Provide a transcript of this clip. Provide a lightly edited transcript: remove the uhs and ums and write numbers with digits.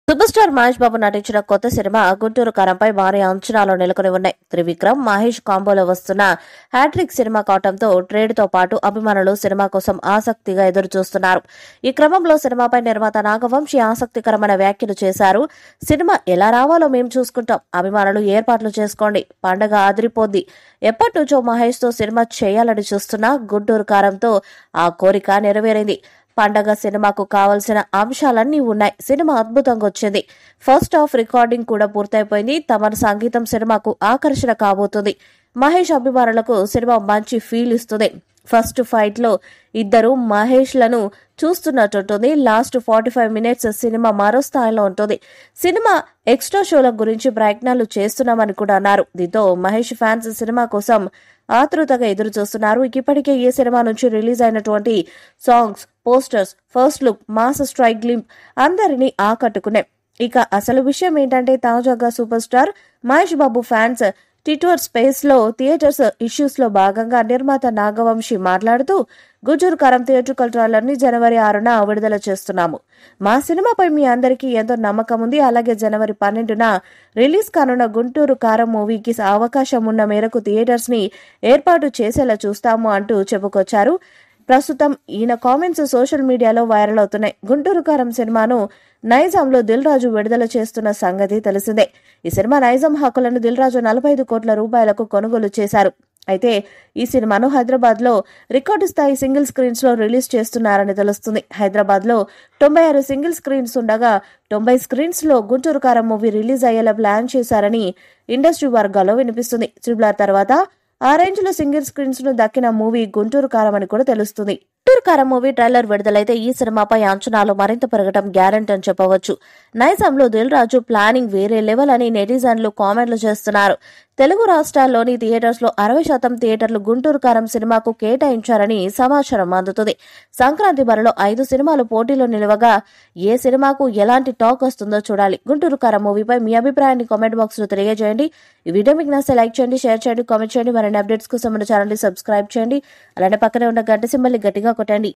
Super star Mahesh బాబు నటించిన కొత్త cinema Guntur కారంపై భారీ అంచనాలు నెలకొని ఉన్నాయి. త్రివిక్రమ్ మహేష్ కాంబోలో వస్తున్న హ్యాట్రిక్ సినిమా కావడంతో ట్రేడ్ తో పాటు అభిమానులు సినిమా కోసం ఆసక్తిగా ఎదురు చూస్తున్నారు. ఈ క్రమంలో సినిమాపై నిర్మాత నాగవంశీ ఆసక్తికరమైన వ్యాఖ్యలు చేశారు. సినిమా ఎలా రావాలో మేము చూసుకుంటాం, అభిమానులు ఏర్పాట్లు చేసుకోండి, పండగ అదిరిపోద్ది. ఎప్పటి నుంచో మహేష్ తో సినిమా చేయాలని చూస్తున్నా గుంటూరు కారంతో ఆ కోరిక నెరవేరింది. పండగ సినిమాకు కావాల్సిన అంశాలన్నీ ఉన్నాయి. సినిమా అద్భుతంగా వచ్చింది. ఫస్ట్ హాఫ్ రికార్డింగ్ కూడా పూర్తయిపోయింది. తమన్ సంగీతం సినిమాకు ఆకర్షణ కాబోతుంది. మహేష్ అభిమానులకు సినిమా మంచి ఫీల్ ఇస్తుంది. ఫస్ట్ ఫైట్ లో ఇద్దరు మహేష్ లను చూస్తున్నట్టుంటుంది. లాస్ట్ 45 మినిట్స్ సినిమా మరో స్థాయిలో ఉంటుంది. సినిమా ఎక్స్ట్రా షోల గురించి ప్రయత్నాలు చేస్తున్నామని కూడా అన్నారు. దీంతో మహేష్ ఫ్యాన్స్ సినిమా కోసం ఆతృతగా ఎదురు చూస్తున్నారు. ఇప్పటికే ఈ సినిమా నుంచి రిలీజ్ అయినటువంటి songs, posters, first look, mass strike glimpse అందరినీ ఆకట్టుకున్నాయి. ఇక అసలు విషయం ఏంటంటే తాజాగా super star Mahesh Babu fans Twitter space లో థియేటర్స్ ఇష్యూస్ లో భాగంగా నిర్మాత నాగవంశీ మాట్లాడుతూ గుంటూరు కారం థియేట్రికల్ ట్రైలర్ ని జనవరి 6న విడుదల చేస్తున్నాము. మా సినిమాపై మీ అందరికీ ఎంతో నమ్మకం ఉంది. అలాగే జనవరి 12న రిలీజ్ కానున్న గుంటూరు కారం మూవీకి అవకాశం ఉన్న మేరకు థియేటర్స్ ని ఏర్పాటు చేసేలా చూస్తాము అంటూ చెప్పుకొచ్చారు. ప్రస్తుతం ఈయన కామెంట్స్ సోషల్ మీడియాలో వైరల్ అవుతున్నాయి. గుంటూరు కారం సినిమాను నైజాంలో దిల్ రాజు విడుదల చేస్తున్న సంగతి తెలిసిందే. ఈ సినిమా నైజాం హక్కులను దిల్ రాజు 45 కోట్ల రూపాయలకు కొనుగోలు చేశారు. అయితే ఈ సినిమాను హైదరాబాద్ లో రికార్డు స్థాయి సింగిల్ స్క్రీన్స్ లో రిలీజ్ చేస్తున్నారని తెలుస్తుంది. హైదరాబాద్ లో 96 సింగిల్ స్క్రీన్స్ ఉండగా 90 స్క్రీన్స్ లో గుంటూరు కారం మూవీ రిలీజ్ అయ్యేలా ప్లాన్ చేశారని ఇండస్ట్రీ వర్గాల్లో వినిపిస్తుంది. త్రిబుల్ ఆర్ తర్వాత ఆ రేంజ్ లో సింగిల్ స్క్రీన్స్ ను దక్కిన మూవీ గుంటూరు కారం అని కూడా తెలుస్తుంది. గుంటూరు కారం మూవీ ట్రైలర్ విడుదలైతే ఈ సినిమాపై అంచనాలు మరింత పెరగడం గ్యారెంటీ అని చెప్పవచ్చు. నైజాంలో దిల్ రాజు ప్లానింగ్ వేరే లెవెల్ అని నెటిజన్లు కామెంట్లు చేస్తున్నారు. తెలుగు రాష్ట్రాల్లోని థియేటర్స్ లో 60% థియేటర్లు గుంటూరు కారం సినిమాకు కేటాయించారని సమాచారం అందుతుంది. సంక్రాంతి బరిలో 5 సినిమాలు పోటీలో నిలవగా ఏ సినిమాకు ఎలాంటి టాక్ వస్తుందో చూడాలి. గుంటూరు కారం మూవీపై మీ అభిప్రాయాన్ని కామెంట్ బాక్స్ లో తెలియజేయండి. ఈ వీడియో మీకు నచ్చితే లైక్ చేయండి, షేర్ చేయండి, కామెంట్ చేయండి. మరిన్ని అప్డేట్స్ కోసం మన ఛానల్ ని సబ్స్క్రైబ్ చేయండి. అలానే పక్కనే ఉన్న గంట సింబల్ ని గట్టిగా కొట్టండి.